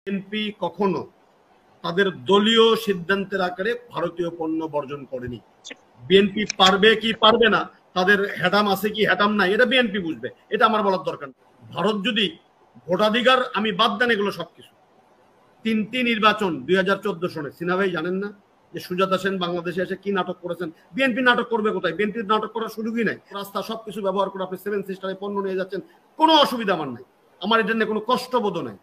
BNP কখনো তাদের দলীয় সিদ্ধান্তের আকারে ভারতীয় পণ্য বর্জন করেনি। বিএনপি পারবে কি পারবে না, তাদের হ্যাটাম আছে কি হ্যাটাম নাই, এটা বিএনপি বুঝবে, এটা আমার বলার দরকার। ভারত যদি ভোটাধিকার আমি বাদ দেন এগুলো সবকিছু, তিনটি নির্বাচন 2014 সনে সিনহা ভাই জানেন না যে সুজাতা সেন বাংলাদেশে এসে কি নাটক করেছেন? বিএনপি নাটক করবে কোথায়? বিএনপির নাটক করার সুযোগই নাই। রাস্তা সবকিছু ব্যবহার করে আপনি 7 সিস্টারে পণ্য নিয়ে যাচ্ছেন, কোনো অসুবিধা আমার নাই, আমার এটা নিয়ে কোনো কষ্টবোধ নাই।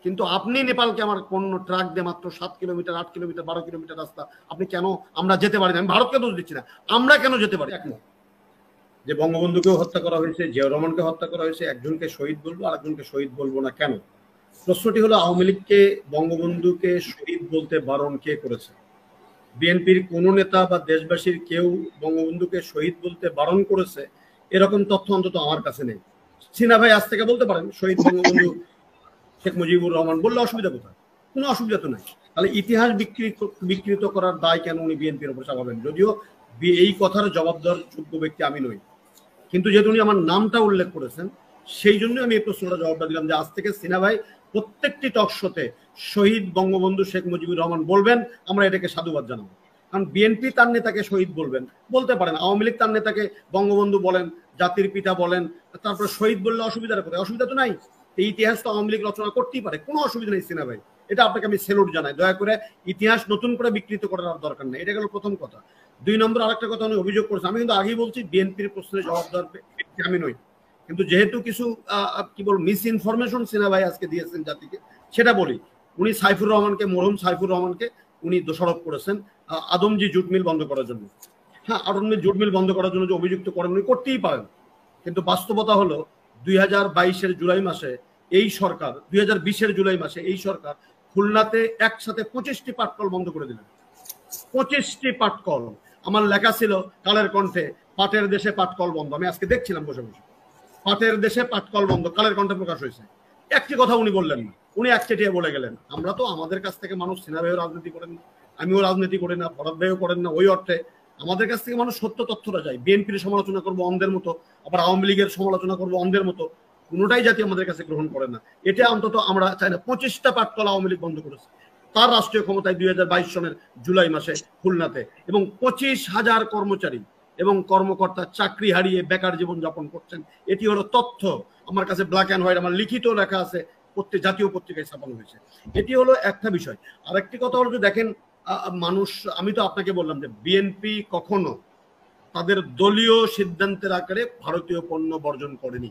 কিন্তু আপনি নেপালকে আমার পণ্য ট্রাক দিয়ে মাত্র 7 কিলোমিটার 8 কিলোমিটার 12 কিলোমিটার রাস্তা আপনি কেন আমরা যেতে পারি না? আমি ভারতকে দোষ দিচ্ছি না, আমরা কেন যেতে পারি? একমত যে বঙ্গবন্ধুকেও হত্যা করা হয়েছে, জিয়াউর রহমানকে হত্যা করা হয়েছে, একজনকে শহীদ বলবো আর একজনকে শহীদ বলবো না কেন? প্রশ্নটি হলো আওয়ামী লীগকে বঙ্গবন্ধুকে শহীদ বলতে বারণ কে করেছে? বিএনপির কোন নেতা বা দেশবাসীর কেউ বঙ্গবন্ধুকে শহীদ বলতে বারণ করেছে এরকম তথ্য অন্তত আমার কাছে নেই। সিনহা ভাই আজ থেকে বলতে পারেন শহীদ বঙ্গবন্ধু শেখ মুজিবুর রহমান, বললে অসুবিধা কোথায়? কোনো অসুবিধা তো নাই। তাহলে ইতিহাস বিকৃত করার দায় কেন উনি বিএনপির উপর চাপাবেন? যদিও এই কথার জবাব দেওয়ার যোগ্য ব্যক্তি আমি নই, কিন্তু যেহেতু উনি আমার নামটা উল্লেখ করেছেন সেই জন্য আমি এই প্রশ্নটা জবাবটা দিলাম যে আজ থেকে সিনহা ভাই প্রত্যেকটি টক শোতে শহীদ বঙ্গবন্ধু শেখ মুজিবুর রহমান বলবেন, আমরা এটাকে সাধুবাদ জানাবো। কারণ বিএনপি তার নেতাকে শহীদ বলবেন, বলতে পারেন। আওয়ামী লীগ তার নেতাকে বঙ্গবন্ধু বলেন, জাতির পিতা বলেন, তারপরে শহীদ বললে অসুবিধার কোথায়? অসুবিধা তো নাই। এই ইতিহাস তো আওয়ামী লীগ রচনা করতেই পারে, কোনো অসুবিধা নেই সিনহা ভাই, এটা আপনাকে আমি সেলুট জানাই। দয়া করে ইতিহাস নতুন করে বিকৃত করার দরকার নেই, এটা গেল প্রথম কথা। 2 নম্বর আরেকটা কথা উনি অভিযোগ করেছেন, আমি কিন্তু আগেই বলছি বিএনপির প্রশ্নের জবাব দেওয়ার ব্যক্তি আমি নই, কিন্তু যেহেতু কিছু কি বল মিস ইনফরমেশন সিনহা ভাই আজকে দিয়েছেন জাতিকে, সেটা বলি। উনি সাইফুর রহমানকে, মরহুম সাইফুর রহমানকে উনি দোষারোপ করেছেন আদমজি জুট মিল বন্ধ করার জন্য। হ্যাঁ, আদমজি জুট মিল বন্ধ করার জন্য যে অভিযুক্ত করেন উনি করতেই পারেন, কিন্তু বাস্তবতা হলো 2022-এর জুলাই মাসে এই সরকার, 2020-এর জুলাই মাসে এই সরকার খুলনাতে একসাথে 25টি পাটকল বন্ধ করে দিলেন। 25টি পাটকল। আমার লেখা ছিল কালের কণ্ঠে, পাটের দেশে পাটকল বন্ধ। আমি আজকে দেখছিলাম বসে বসে, পাটের দেশে পাটকল বন্ধ, কালের কণ্ঠে প্রকাশ হয়েছে। একটি কথা উনি বললেন না, উনি একচেটিয়া বলে গেলেন। আমরা তো আমাদের কাছ থেকে মানুষ, সিনহা ভাইও রাজনীতি করেন না, আমিও রাজনীতি করি না, ফরাদ ভাইও করেন না, ওই অর্থে আমাদের কাছ থেকে মানুষ সত্য তথ্যটা যায়। বিএনপির সমালোচনা করবো অন্ধের মতো, আবার আওয়ামী লীগের সমালোচনা করবো অন্ধের মতো, কোনোটাই জাতি আমাদের কাছে গ্রহণ করে না। এটা অন্তত আমরা চাই না। 25টা পাটকল আওয়ামী লীগ বন্ধ করেছে তার রাষ্ট্রীয় ক্ষমতায় 2022 সনের জুলাই মাসে খুলনাতে, এবং 25,000 কর্মচারী এবং কর্মকর্তা চাকরি হারিয়ে বেকার জীবন যাপন করছেন। এটি হলো তথ্য, আমার কাছে ব্ল্যাক অ্যান্ড হোয়াইট, আমার লিখিত লেখা আছে, প্রত্যেক জাতীয় পত্রিকায় ছাপানো হয়েছে। এটি হলো একটা বিষয়। আর একটি কথা হলো যে দেখেন মানুষ, আমি তো আপনাকে বললাম যে বিএনপি কখনো তাদের দলীয় সিদ্ধান্তের আকারে ভারতীয় পণ্য বর্জন করেনি।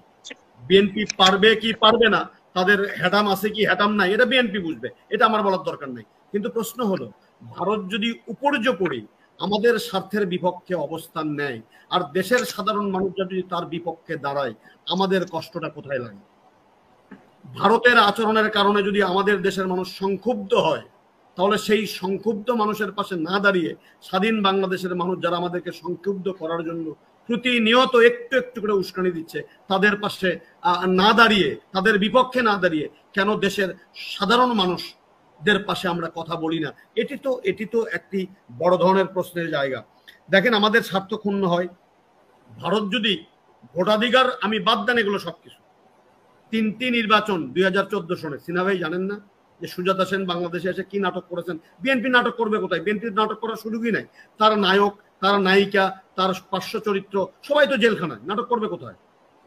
বিএনপি পারবে কি পারবে না, তাদের হ্যাটাম আছে কি হ্যাটাম নাই, এটা বিএনপি বুঝবে, এটা আমার বলার দরকার নাই। কিন্তু প্রশ্ন হলো ভারত যদি উপর্যুপরি আমাদের স্বার্থের বিপক্ষে অবস্থান নেয় আর দেশের সাধারণ মানুষ যদি তার বিপক্ষে দাঁড়ায়, আমাদের কষ্টটা কোথায় লাগে? ভারতের আচরণের কারণে যদি আমাদের দেশের মানুষ সংক্ষুব্ধ হয়, তাহলে সেই সংক্ষুব্ধ মানুষের পাশে না দাঁড়িয়ে স্বাধীন বাংলাদেশের মানুষ যারা আমাদেরকে সংক্ষুব্ধ করার জন্য প্রতিনিয়ত একটু একটু করে উস্কানি দিচ্ছে, তাদের পাশে না দাঁড়িয়ে, তাদের বিপক্ষে না দাঁড়িয়ে কেন দেশের সাধারণ মানুষদের পাশে আমরা কথা বলি না? এটি তো একটি বড় ধরনের প্রশ্নের জায়গা। দেখেন আমাদের স্বার্থ ক্ষুণ্ণ হয়, ভারত যদি ভোটাধিকার আমি বাদ দেন এগুলো সবকিছু, 3টি নির্বাচন 2014 সনে সিনহা ভাই জানেন না যে সুজাতা সেন বাংলাদেশে এসে কি নাটক করেছেন? বিএনপি নাটক করবে কোথায়? বিএনপির নাটক করার সুযোগই নাই। তার নায়ক, তার নায়িকা, তার পার্শ্ব চরিত্র সবাই তো জেলখানায়, নাটক করবে কোথায়?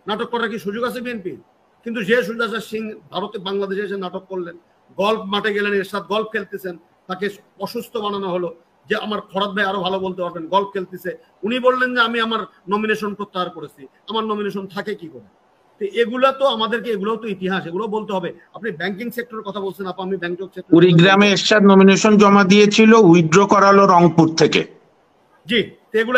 নাটক করার কি সুযোগ আছে বিএনপির? কিন্তু যে সুজাতা সিং ভারতে বাংলাদেশে এসে নাটক করলেন, গল্ফ মাঠে গেলেন, এরশাদ গল্ফ খেলতেছেন, তাকে অসুস্থ বানানো হলো যে আমার ফরাদ ভাই আরো ভালো বলতে পারবেন, গল্ফ খেলতেছে, উনি বললেন যে আমি আমার নমিনেশন প্রত্যাহার করেছি। আমার নমিনেশন থাকে কি করে? এগুলা তো আমাদেরকে, এগুলোও তো ইতিহাস, এগুলো বলতে হবে। আপনি ব্যাংকিং সেক্টরের কথা বলছেন, আমি ব্যাংকিং সেক্টর, কুড়িগ্রামে এরশাদ নমিনেশন জমা দিয়েছিল, উইথড্র করালো রংপুর থেকে। জি, এগুলো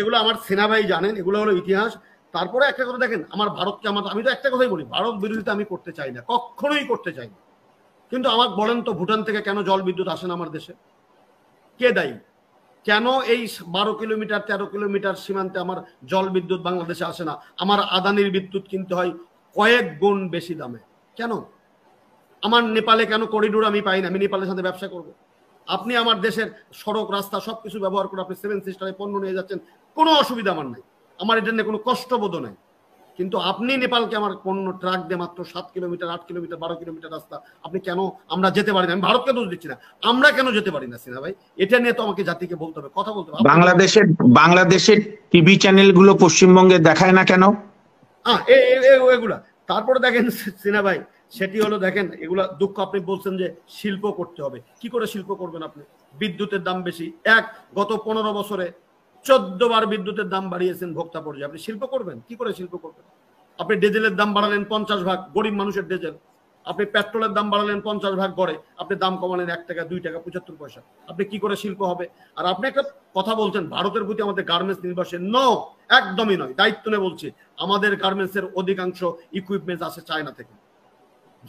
এগুলো আমার সেনা ভাই জানেন, এগুলো হলো ইতিহাস। তারপরে একটা কথা দেখেন, আমার ভারতকে, আমি তো একটা কথাই বলি, ভারত বিরোধিতা আমি করতে চাই না, কখনোই করতে চাই না। কিন্তু আমাকে বলেন তো, ভুটান থেকে কেন জল বিদ্যুৎ আসে না আমার দেশে? কে দায়ী? কেন এই 12 কিলোমিটার 13 কিলোমিটার সীমান্তে আমার জল বিদ্যুৎ বাংলাদেশে আসে না? আমার আদানির বিদ্যুৎ কিনতে হয় কয়েক গুণ বেশি দামে। কেন? আমার নেপালে কেন করিডোর আমি পাই না? আমি নেপালের সাথে ব্যবসা করব। আপনি আমার দেশের সড়ক রাস্তা সবকিছু ব্যবহার করে আপনি 7 সিস্টারে পণ্য নিয়ে যাচ্ছেন, কোনো অসুবিধা আমার নাই, আমার এটা নিয়ে কোনো কষ্টবোধ নাই। কিন্তু আপনি নেপালকে আমার পণ্য ট্রাক দিয়ে মাত্র 7 কিলোমিটার 8 কিলোমিটার 12 কিলোমিটার রাস্তা আপনি কেন আমরা যেতে পারি না? আমি ভারতকে দোষ দিচ্ছি না, আমরা কেন যেতে পারি না সিনহা ভাই? এটা নিয়ে তো আমাকে জাতিকে বলতে হবে, কথা বলতে হবে। বাংলাদেশের টিভি চ্যানেলগুলো পশ্চিমবঙ্গে দেখায় না কেন? এগুলা তারপরে দেখেন সিনহা ভাই, সেটি হলো দেখেন এগুলা দুঃখ। আপনি বলছেন যে শিল্প করতে হবে, কি করে শিল্প করবেন আপনি? বিদ্যুতের দাম বেশি, গত 15 বছরে 14 বার বিদ্যুতের দাম বাড়িয়েছেন ভোক্তা পর্যায়ে, আপনি শিল্প করবেন কি করে? শিল্প করবেন আপনি ডিজেলের দাম বাড়ালেন 50 ভাগ, গরিব মানুষের ডিজেল। আপনি পেট্রোলের দাম বাড়ালেন 50 ভাগ গড়ে, আপনি দাম কমালেন 1 টাকা 2 টাকা 75 পয়সা, আপনি কি করে শিল্প হবে? আর আপনি একটা কথা বলছেন ভারতের প্রতি আমাদের গার্মেন্টস নির্ভরশীল, নো, একদমই নয়। দায়িত্ব নিয়ে বলছি, আমাদের গার্মেন্টস এর অধিকাংশ ইকুইপমেন্ট আসে চায়না থেকে।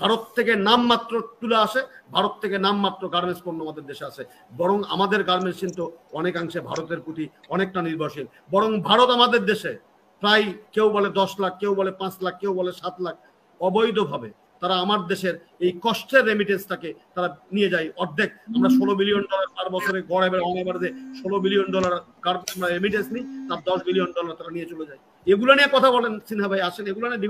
ভারত থেকে নামমাত্র তুলে আসে, ভারত থেকে নামমাত্র গার্মেন্টস পণ্য আমাদের দেশে আছে। বরং আমাদের গার্মেন্টস কিন্তু অনেকাংশে ভারতের প্রতি অনেকটা নির্ভরশীল। বরং ভারত আমাদের দেশে প্রায় কেউ বলে 10 লাখ, কেউ বলে 5 লাখ, কেউ বলে 7 লাখ অবৈধভাবে তারা আমার দেশের এই কষ্টের রেমিটেন্সটাকে তারা নিয়ে যায় অর্ধেক। আমরা $16 বিলিয়ন পার বছরে গড়ে অনাবারে $16 বিলিয়ন আমরা রেমিটেন্স নিই, তার $10 বিলিয়ন তারা নিয়ে চলে যায়। এগুলো নিয়ে কথা বলেন সিনহা ভাই, আসেন এগুলো নিয়ে